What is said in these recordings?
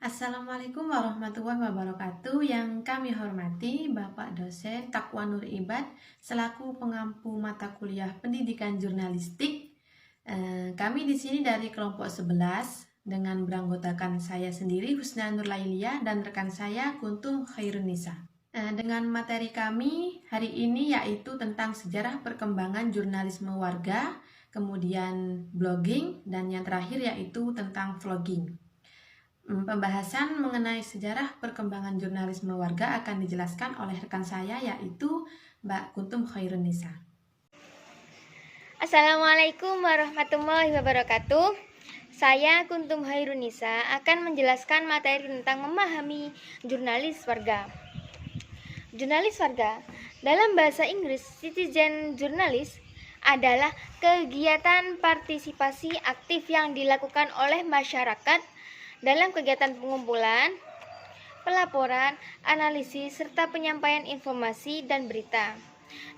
Assalamualaikum warahmatullahi wabarakatuh. Yang kami hormati Bapak Dosen Taqwa Nur Ibad selaku pengampu mata kuliah Pendidikan Jurnalistik. Kami di sini dari kelompok 11 dengan beranggotakan saya sendiri Husna Nur Lailia dan rekan saya Kuntum Khairunisa. Dengan materi kami hari ini yaitu tentang sejarah perkembangan jurnalisme warga, kemudian blogging, dan yang terakhir yaitu tentang vlogging. Pembahasan mengenai sejarah perkembangan jurnalisme warga akan dijelaskan oleh rekan saya yaitu Mbak Kuntum Khairunisa. Assalamualaikum warahmatullahi wabarakatuh. Saya Kuntum Khairunisa akan menjelaskan materi tentang memahami jurnalis warga. Jurnalis warga dalam bahasa Inggris citizen journalist adalah kegiatan partisipasi aktif yang dilakukan oleh masyarakat dalam kegiatan pengumpulan, pelaporan, analisis, serta penyampaian informasi dan berita.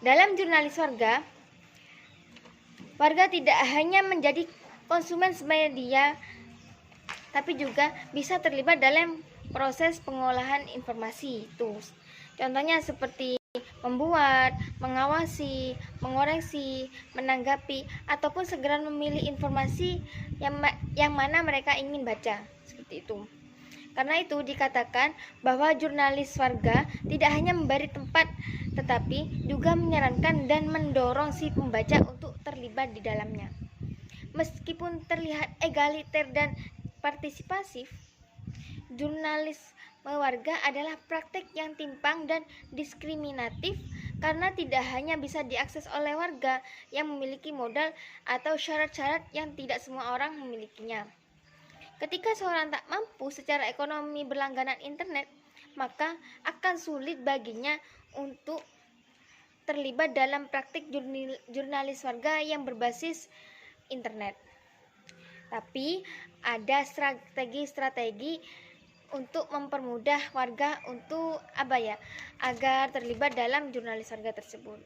Dalam jurnalis warga, warga tidak hanya menjadi konsumen media, tapi juga bisa terlibat dalam proses pengolahan informasi itu. Contohnya seperti membuat, mengawasi, mengoreksi, menanggapi, ataupun segera memilih informasi yang mana mereka ingin baca. Seperti itu. Karena itu dikatakan bahwa jurnalis warga tidak hanya memberi tempat, tetapi juga menyarankan dan mendorong si pembaca untuk terlibat di dalamnya. Meskipun terlihat egaliter dan partisipasif, jurnalisme warga adalah praktek yang timpang dan diskriminatif karena tidak hanya bisa diakses oleh warga yang memiliki modal atau syarat-syarat yang tidak semua orang memilikinya. Ketika seorang tak mampu secara ekonomi berlangganan internet, maka akan sulit baginya untuk terlibat dalam praktik jurnalis warga yang berbasis internet. Tapi ada strategi-strategi untuk mempermudah warga untuk agar terlibat dalam jurnalis warga tersebut.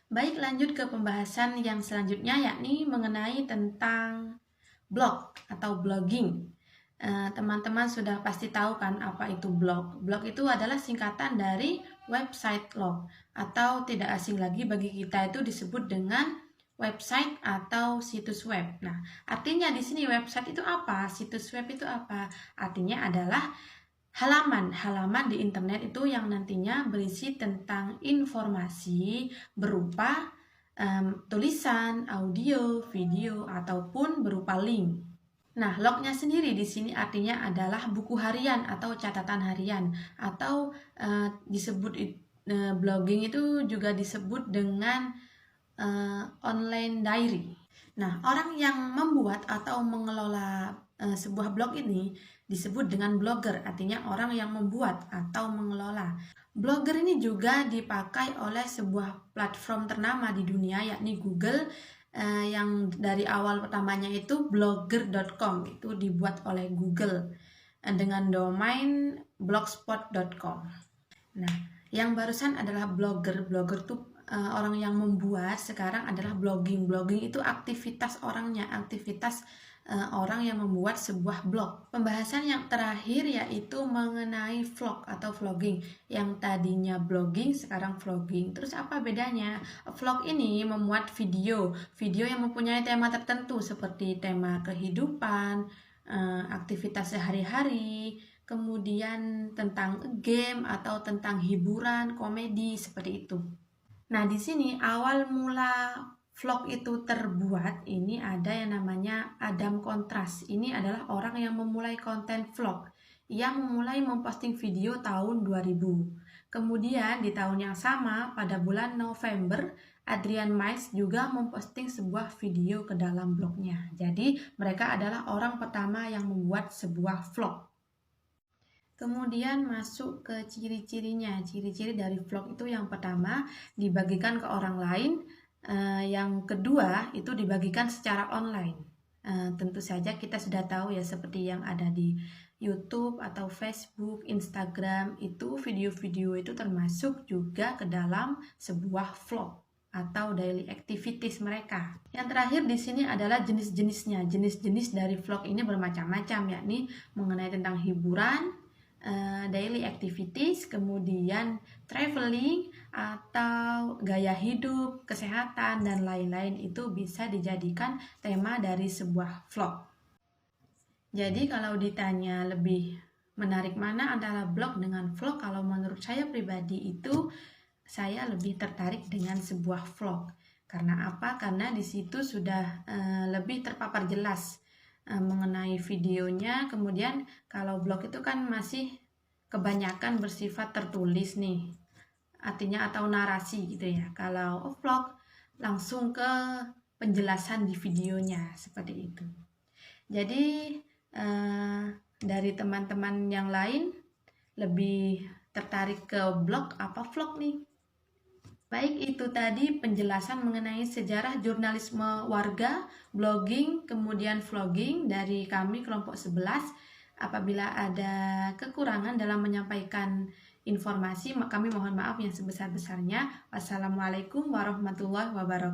Baik, lanjut ke pembahasan yang selanjutnya yakni mengenai tentang blog atau blogging. Teman-teman sudah pasti tahu kan apa itu blog. Blog itu adalah singkatan dari website log atau tidak asing lagi bagi kita itu disebut dengan website atau situs web. Nah, artinya di sini website itu apa? Situs web itu apa? Artinya adalah halaman di internet itu yang nantinya berisi tentang informasi berupa tulisan, audio, video, ataupun berupa link. Nah, lognya sendiri di sini artinya adalah buku harian atau catatan harian atau disebut blogging itu juga disebut dengan online diary. Nah, orang yang membuat atau mengelola sebuah blog ini disebut dengan blogger, artinya orang yang membuat atau mengelola. Blogger ini juga dipakai oleh sebuah platform ternama di dunia yakni Google, yang dari awal pertamanya itu blogger.com, itu dibuat oleh Google dengan domain blogspot.com. Nah, yang barusan adalah blogger tuh orang yang membuat, sekarang adalah blogging. Blogging itu aktivitas orangnya, aktivitas orang yang membuat sebuah blog. Pembahasan yang terakhir yaitu mengenai vlog atau vlogging. Yang tadinya blogging, sekarang vlogging. Terus apa bedanya? Vlog ini memuat video yang mempunyai tema tertentu seperti tema kehidupan, aktivitas sehari-hari, kemudian tentang game atau tentang hiburan, komedi, seperti itu. Nah, di sini awal mula vlog itu terbuat, ini ada yang namanya Adam Kontras. Ini adalah orang yang memulai konten vlog. Ia memulai memposting video tahun 2000. Kemudian di tahun yang sama, pada bulan November, Adrian Mice juga memposting sebuah video ke dalam blognya. Jadi, mereka adalah orang pertama yang membuat sebuah vlog. Kemudian masuk ke ciri-cirinya. Ciri-ciri dari vlog itu yang pertama dibagikan ke orang lain, yang kedua itu dibagikan secara online. Tentu saja kita sudah tahu ya, seperti yang ada di YouTube atau Facebook, Instagram, itu video-video itu termasuk juga ke dalam sebuah vlog. atau daily activities mereka. Yang terakhir di sini adalah jenis-jenisnya. Jenis-jenis dari vlog ini bermacam-macam, yakni mengenai tentang hiburan, daily activities, kemudian traveling atau gaya hidup, kesehatan, dan lain-lain. Itu bisa dijadikan tema dari sebuah vlog. Jadi kalau ditanya lebih menarik mana antara blog dengan vlog, kalau menurut saya pribadi itu saya lebih tertarik dengan sebuah vlog. Karena apa? Karena di situ sudah lebih terpapar jelas mengenai videonya. Kemudian kalau blog itu kan masih kebanyakan bersifat tertulis nih, artinya atau narasi gitu ya. Kalau vlog langsung ke penjelasan di videonya seperti itu. Jadi dari teman-teman yang lain lebih tertarik ke blog apa vlog nih? Baik, itu tadi penjelasan mengenai sejarah jurnalisme warga, blogging, kemudian vlogging dari kami kelompok 11. Apabila ada kekurangan dalam menyampaikan informasi, kami mohon maaf yang sebesar-besarnya. Wassalamualaikum warahmatullahi wabarakatuh.